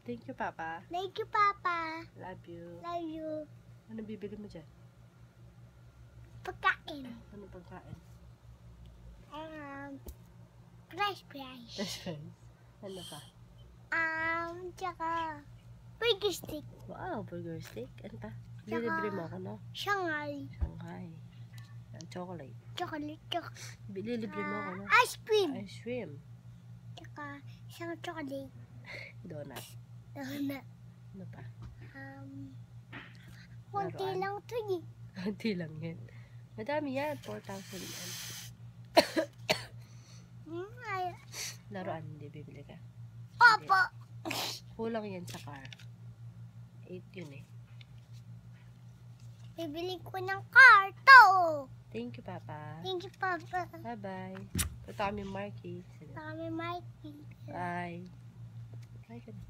Thank you, Papa. Thank you, Papa. Love you. Love you. Ano bibili mo dyan? Pagkain. Ano pagkain? French fries. French fries. Ano pa? Tsaka burger stick. Wow, burger steak. Ano pa? Tsaka- Lilibre mo ako, no? Shanghai. Shanghai. Chocolate. Chocolate. Lilibre mo ako, no? Ice cream. Ice cream. Tsaka isang chocolate. Donut. Donut. Ano pa? Kunti Laruan. lang ito eh. Kunti lang yan. Madami yan. 4,000 yan. Laruan, hindi bibili ka. Opo. Kulang yan sa car. 8 yun eh. Bibili ko ng car to. Thank you, Papa. Thank you, Papa. Bye-bye. Ito kami Marky. Kami Mikey. Bye. Bye ka na.